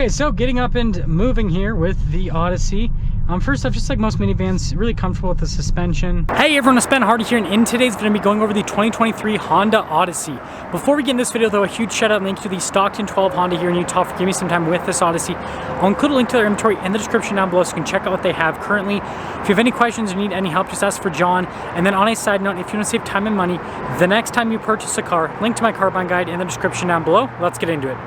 Okay, so getting up and moving here with the Odyssey. First off, just like most minivans, really comfortable with the suspension. Hey everyone, it's Ben Hardy here, and in today's video, I'm going to be going over the 2023 Honda Odyssey. Before we get in this video though, a huge shout out and thank you to the Stockton 12 Honda here in Utah for giving me some time with this Odyssey. I'll include a link to their inventory in the description down below so you can check out what they have currently. If you have any questions or need any help, just ask for John. And then on a side note, if you want to save time and money, the next time you purchase a car, link to my car buying guide in the description down below. Let's get into it.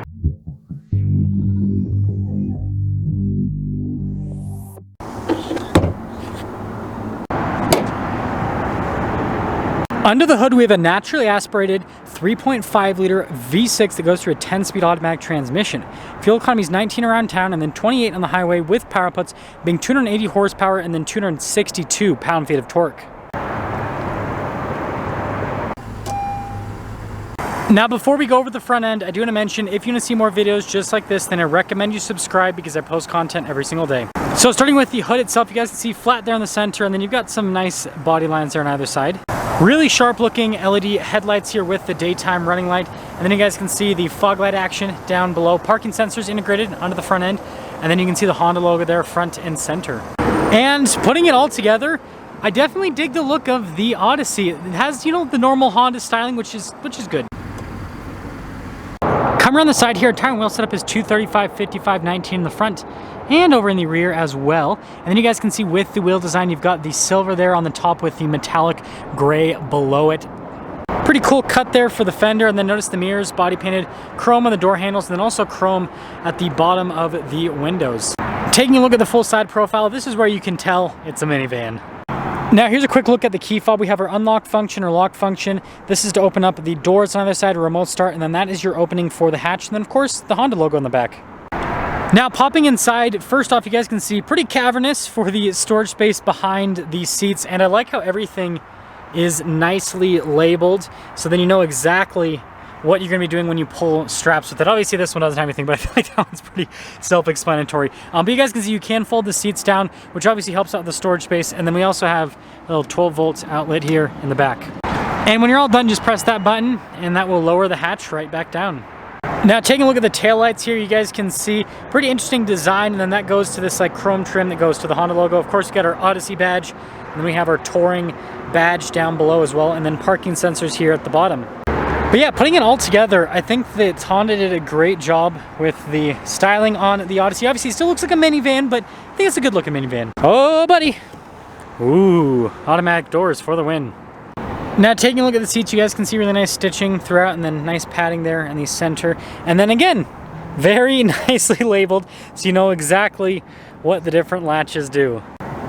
Under the hood, we have a naturally aspirated 3.5 liter V6 that goes through a 10-speed automatic transmission. Fuel economy is 19 around town and then 28 on the highway, with power outputs being 280 horsepower and then 262 pound-feet of torque. Now, before we go over the front end, I do want to mention, if you want to see more videos just like this, then I recommend you subscribe because I post content every single day. So starting with the hood itself, you guys can see flat there in the center, and then you've got some nice body lines there on either side. Really sharp looking LED headlights here with the daytime running light. And then you guys can see the fog light action down below. Parking sensors integrated onto the front end. And then you can see the Honda logo there front and center. And putting it all together, I definitely dig the look of the Odyssey. It has, you know, the normal Honda styling, which is good. Come around the side here, tire and wheel setup is 235, 55, 19 in the front and over in the rear as well. And then you guys can see with the wheel design, you've got the silver there on the top with the metallic gray below it. Pretty cool cut there for the fender. And then notice the mirrors, body painted chrome on the door handles, and then also chrome at the bottom of the windows. Taking a look at the full side profile, this is where you can tell it's a minivan. Now here's a quick look at the key fob. We have our unlock function or lock function. This is to open up the doors on the other side, a remote start, and then that is your opening for the hatch. And then of course the Honda logo on the back. Now popping inside, first off, you guys can see pretty cavernous for the storage space behind these seats. And I like how everything is nicely labeled, so then you know exactly what you're going to be doing when you pull straps with it. Obviously this one doesn't have anything, but I feel like that one's pretty self-explanatory. But you guys can see you can fold the seats down, which obviously helps out the storage space. And then we also have a little 12 volt outlet here in the back. And when you're all done, just press that button and that will lower the hatch right back down. Now taking a look at the taillights here, you guys can see pretty interesting design, and then that goes to this like chrome trim that goes to the Honda logo. Of course, we got our Odyssey badge, and then we have our Touring badge down below as well, and then parking sensors here at the bottom. But yeah, putting it all together, I think that Honda did a great job with the styling on the Odyssey. Obviously, it still looks like a minivan, but I think it's a good looking minivan. Oh, buddy. Ooh, automatic doors for the win. Now taking a look at the seats, you guys can see really nice stitching throughout, and then nice padding there in the center. And then again, very nicely labeled, so you know exactly what the different latches do.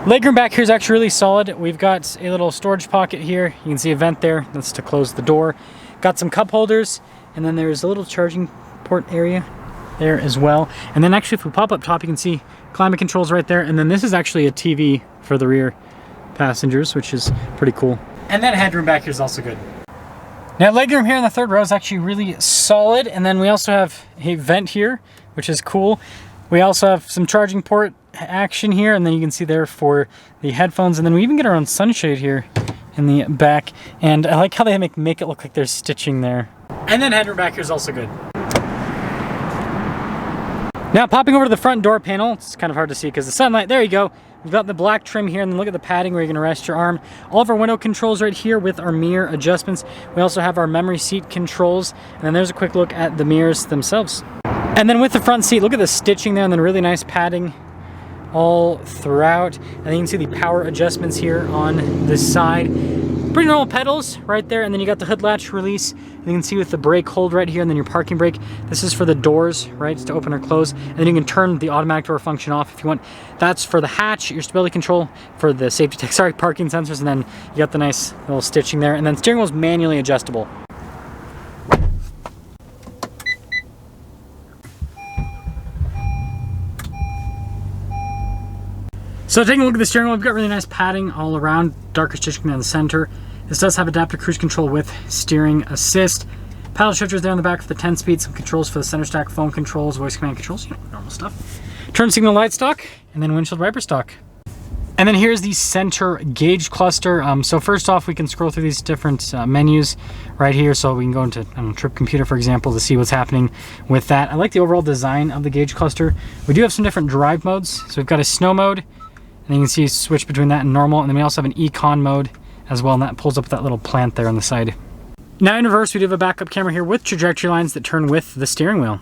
Legroom back here is actually really solid. We've got a little storage pocket here. You can see a vent there. That's to close the door. Got some cup holders, and then there's a little charging port area there as well. And then actually, if we pop up top, you can see climate controls right there. And then this is actually a TV for the rear passengers, which is pretty cool. And that headroom back here is also good. Now legroom here in the third row is actually really solid. And then we also have a vent here, which is cool. We also have some charging port action here, and then you can see there for the headphones. And then we even get our own sunshade here in the back. And I like how they make it look like there's stitching there. And then headroom back here is also good. Now popping over to the front door panel, it's kind of hard to see because the sunlight, there you go. We've got the black trim here, and then look at the padding where you're gonna rest your arm. All of our window controls right here with our mirror adjustments. We also have our memory seat controls, and then there's a quick look at the mirrors themselves. And then with the front seat, look at the stitching there, and then really nice padding all throughout. And then you can see the power adjustments here on this side. Pretty normal pedals right there, and then you got the hood latch release. And you can see with the brake hold right here, and then your parking brake. This is for the doors, right, to open or close. And then you can turn the automatic door function off if you want. That's for the hatch, your stability control, for the safety tech, sorry, parking sensors, and then you got the nice little stitching there. And then steering wheel is manually adjustable. So taking a look at the steering wheel, we've got really nice padding all around, darker stitching in the center. This does have adaptive cruise control with steering assist. Paddle shifters there on the back for the 10-speed, some controls for the center stack, phone controls, voice command controls, you know, normal stuff. Turn signal light stock, and then windshield wiper stock. And then here's the center gauge cluster. So first off, we can scroll through these different menus right here. So we can go into, I don't know, Trip Computer, for example, to see what's happening with that. I like the overall design of the gauge cluster. We do have some different drive modes. So we've got a snow mode, and you can see switch between that and normal. And then we also have an econ mode as well, and that pulls up that little plant there on the side. Now in reverse, we do have a backup camera here with trajectory lines that turn with the steering wheel.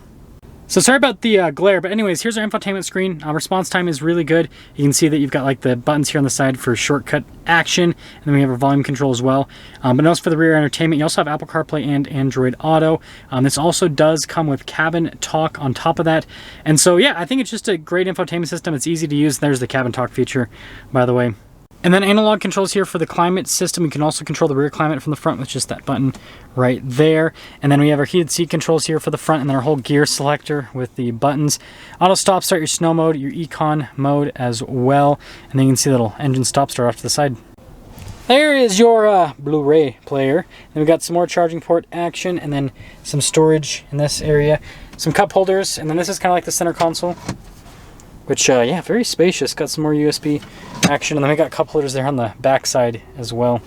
So sorry about the glare, but anyways, here's our infotainment screen. Response time is really good. You can see that you've got like the buttons here on the side for shortcut action, and then we have our volume control as well. But notice for the rear entertainment, you also have Apple CarPlay and Android Auto. This also does come with cabin talk on top of that. And so yeah, I think it's just a great infotainment system. It's easy to use. There's the cabin talk feature, by the way. And then analog controls here for the climate system. You can also control the rear climate from the front with just that button right there. And then we have our heated seat controls here for the front, and then our whole gear selector with the buttons. Auto stop start, your snow mode, your econ mode as well. And then you can see the little engine stop start off to the side. There is your Blu-ray player. Then we've got some more charging port action, and then some storage in this area. Some cup holders, and then this is kind of like the center console. Which, yeah, very spacious. Got some more USB action, and then we got cup holders there on the back side as well.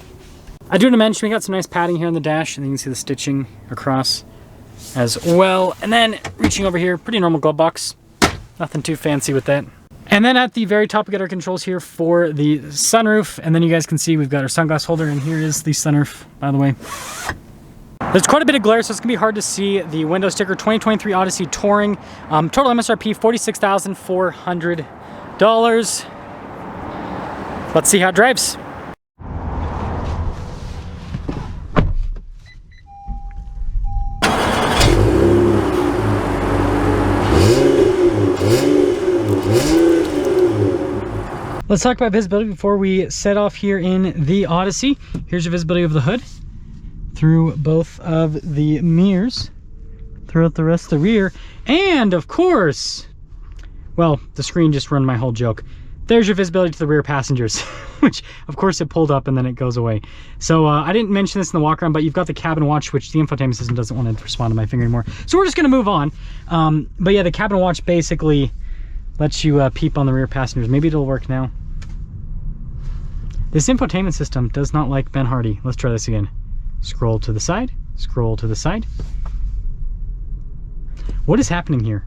I do want to mention we got some nice padding here on the dash, and you can see the stitching across as well. And then reaching over here, pretty normal glove box. Nothing too fancy with that. And then at the very top, we got our controls here for the sunroof, and then you guys can see we've got our sunglass holder, and here is the sunroof, by the way. There's quite a bit of glare, so it's going to be hard to see the window sticker. 2023 Odyssey Touring. Total MSRP, $46,400. Let's see how it drives. Let's talk about visibility before we set off here in the Odyssey. Here's your visibility of the hood through both of the mirrors, throughout the rest of the rear, and of course, well, the screen just ruined my whole joke. There's your visibility to the rear passengers, which of course it pulled up and then it goes away. So I didn't mention this in the walk around, but you've got the cabin watch, which the infotainment system doesn't want to respond to my finger anymore. So we're just gonna move on. But yeah, the cabin watch basically lets you peep on the rear passengers. Maybe it'll work now. This infotainment system does not like Ben Hardy. Let's try this again. Scroll to the side, scroll to the side. What is happening here?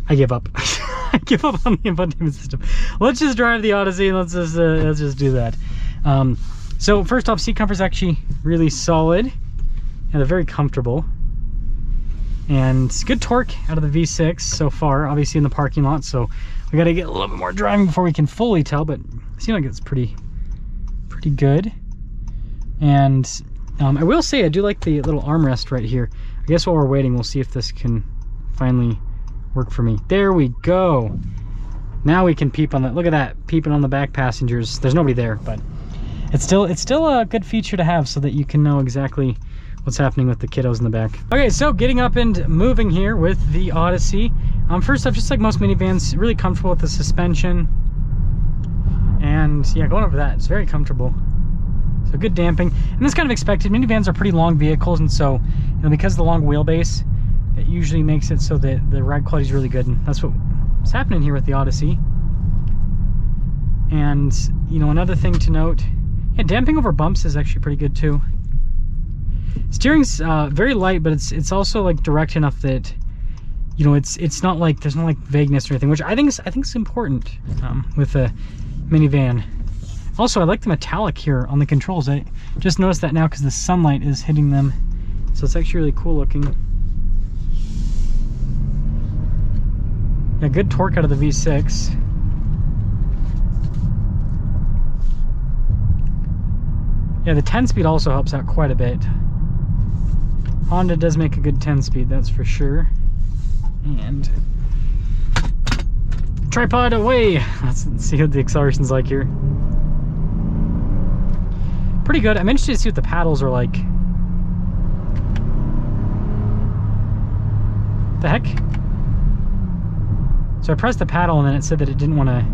I give up. I give up on the infotainment system. Let's just drive the Odyssey and let's just do that. So first off, seat comfort is actually really solid, and they're very comfortable. And good torque out of the V6 so far, obviously in the parking lot, so we gotta get a little bit more driving before we can fully tell, but it seems like it's pretty good. And I will say I do like the little armrest right here. I guess while we're waiting, we'll see if this can finally work for me. There we go. Now we can peep on that. Look at that, peeping on the back passengers. There's nobody there, but it's still a good feature to have so that you can know exactly what's happening with the kiddos in the back. Okay, so getting up and moving here with the Odyssey. First off, just like most minivans, really comfortable with the suspension. And yeah, going over that, it's very comfortable. So good damping, and that's kind of expected. Minivans are pretty long vehicles, and so because of the long wheelbase, it usually makes it so that the ride quality is really good, and that's what's happening here with the Odyssey. And another thing to note, yeah, damping over bumps is actually pretty good too. Steering's very light, but it's also like direct enough that it's not like there's not like vagueness or anything, which I think is important with a minivan. Also, I like the metallic here on the controls. I just noticed that now because the sunlight is hitting them. So it's actually really cool looking. Yeah, good torque out of the V6. Yeah, the 10-speed also helps out quite a bit. Honda does make a good 10-speed, that's for sure. And tripod away! Let's see what the acceleration's like here. Pretty good. I'm interested to see what the paddles are like. The heck? So I pressed the paddle and then it said that it didn't want to...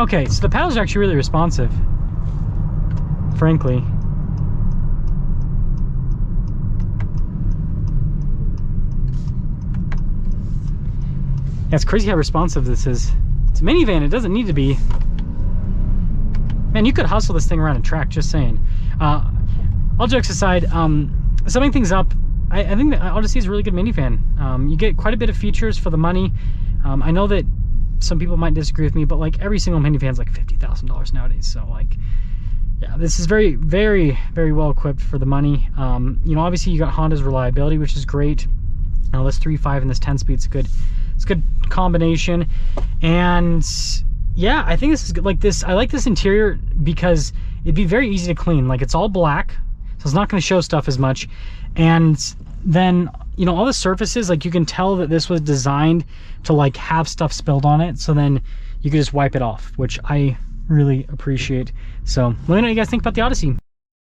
Okay, so the paddles are actually really responsive, frankly. Yeah, it's crazy how responsive this is It's a minivan, it doesn't need to be. Man, you could hustle this thing around a track, just saying. All jokes aside, summing things up, I think the Odyssey is a really good minivan. You get quite a bit of features for the money. I know that some people might disagree with me, but like every single minivan is like $50,000 nowadays. So like, yeah, this is very, very, very well equipped for the money. You know, obviously you got Honda's reliability, which is great. Now this 3.5 and this 10-speed, it's a good combination. And yeah, I think this is good. Like this, I like this interior because it'd be very easy to clean. Like it's all black, so it's not going to show stuff as much. And then, you know, all the surfaces, like you can tell that this was designed to like have stuff spilled on it, so then you can just wipe it off, which I really appreciate. So let me know what you guys think about the Odyssey.